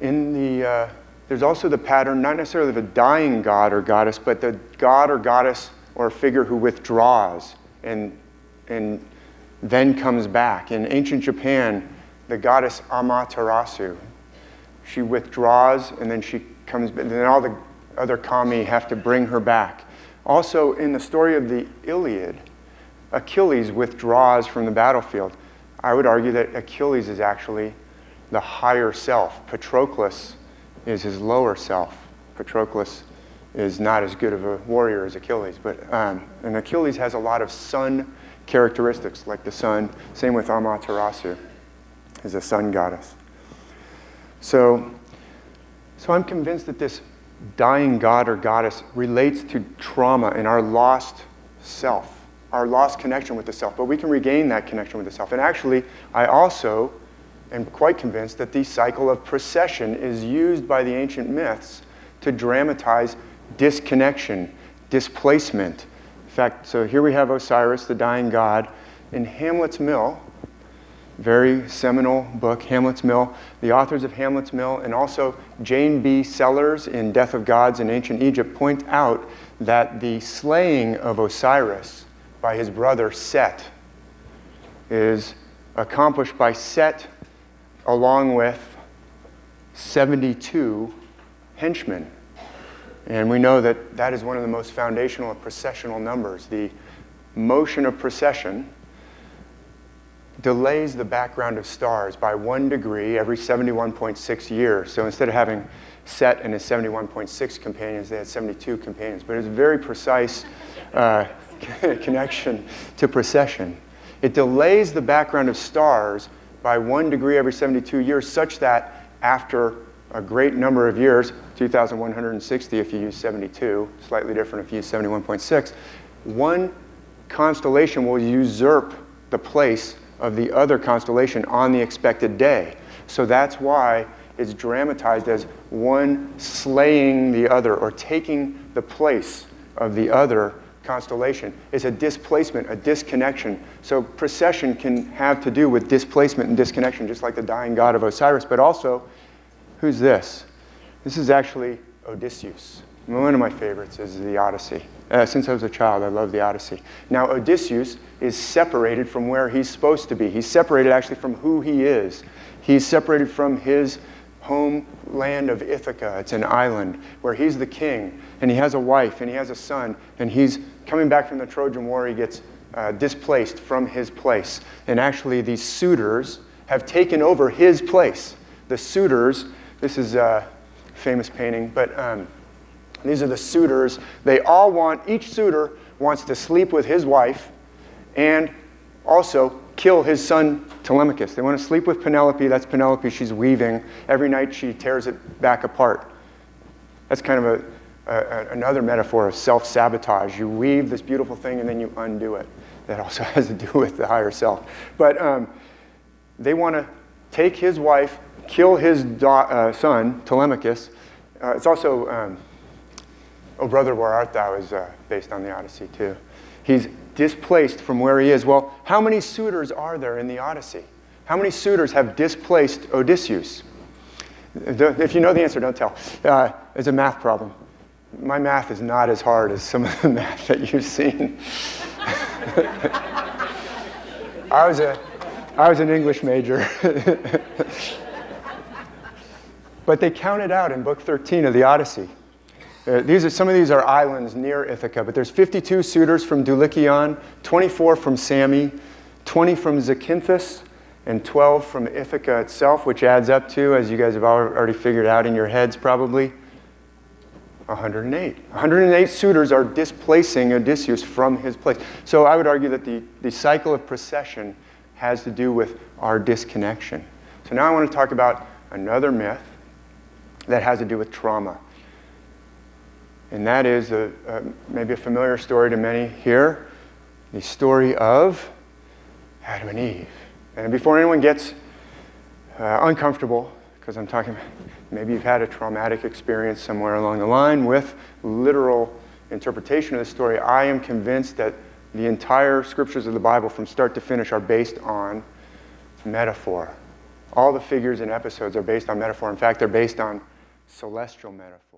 there's also the pattern, not necessarily of a dying god or goddess, but the god or goddess or figure who withdraws and then comes back. In ancient Japan, the goddess Amaterasu, she withdraws and then she comes back, and then all the other kami have to bring her back. Also, in the story of the Iliad, Achilles withdraws from the battlefield. I would argue that Achilles is actually the higher self. Patroclus is his lower self. Patroclus is not as good of a warrior as Achilles, but and Achilles has a lot of sun characteristics, like the sun. Same with Amaterasu, is a sun goddess. So I'm convinced that this dying god or goddess relates to trauma and our lost self, our lost connection with the self, but we can regain that connection with the self. And actually, I also am quite convinced that the cycle of precession is used by the ancient myths to dramatize disconnection, displacement. In fact, so here we have Osiris, the dying god, in Hamlet's Mill, very seminal book, Hamlet's Mill. The authors of Hamlet's Mill and also Jane B. Sellers in Death of Gods in Ancient Egypt point out that the slaying of Osiris by his brother Set is accomplished by Set along with 72 henchmen. And we know that that is one of the most foundational of processional numbers. The motion of procession delays the background of stars by 1 degree every 71.6 years. So instead of having Set and his 71.6 companions, they had 72 companions. But it's a very precise connection to precession. It delays the background of stars by 1 degree every 72 years, such that after a great number of years, 2,160 if you use 72, slightly different if you use 71.6, one constellation will usurp the place of the other constellation on the expected day. So that's why it's dramatized as one slaying the other or taking the place of the other constellation. It's a displacement, a disconnection. So precession can have to do with displacement and disconnection, just like the dying god of Osiris. But also, who's this? This is actually Odysseus. One of my favorites is the Odyssey. Since I was a child, I love the Odyssey. Now, Odysseus is separated from where he's supposed to be. He's separated actually from who he is. He's separated from his homeland of Ithaca. It's an island where he's the king, and he has a wife, and he has a son, and he's coming back from the Trojan War. He gets displaced from his place. And actually, these suitors have taken over his place. The suitors, this is a famous painting, but these are the suitors. They all want, each suitor wants to sleep with his wife and also kill his son Telemachus. They want to sleep with Penelope. That's Penelope. She's weaving. Every night she tears it back apart. That's kind of another metaphor of self-sabotage. You weave this beautiful thing and then you undo it. That also has to do with the higher self. But they want to take his wife, kill his son Telemachus. It's also... O Brother, Where Art Thou is based on the Odyssey, too. He's displaced from where he is. Well, how many suitors are there in the Odyssey? How many suitors have displaced Odysseus? If you know the answer, don't tell. It's a math problem. My math is not as hard as some of the math that you've seen. I was an English major. But they count it out in Book 13 of the Odyssey. Some of these are islands near Ithaca, but there's 52 suitors from Dulichion, 24 from Sami, 20 from Zakynthus, and 12 from Ithaca itself, which adds up to, as you guys have already figured out in your heads probably, 108. 108 suitors are displacing Odysseus from his place. So I would argue that the cycle of precession has to do with our disconnection. So now I want to talk about another myth that has to do with trauma. And that is maybe a familiar story to many here, the story of Adam and Eve. And before anyone gets uncomfortable, because I'm talking, maybe you've had a traumatic experience somewhere along the line with literal interpretation of the story, I am convinced that the entire scriptures of the Bible from start to finish are based on metaphor. All the figures and episodes are based on metaphor. In fact, they're based on celestial metaphor.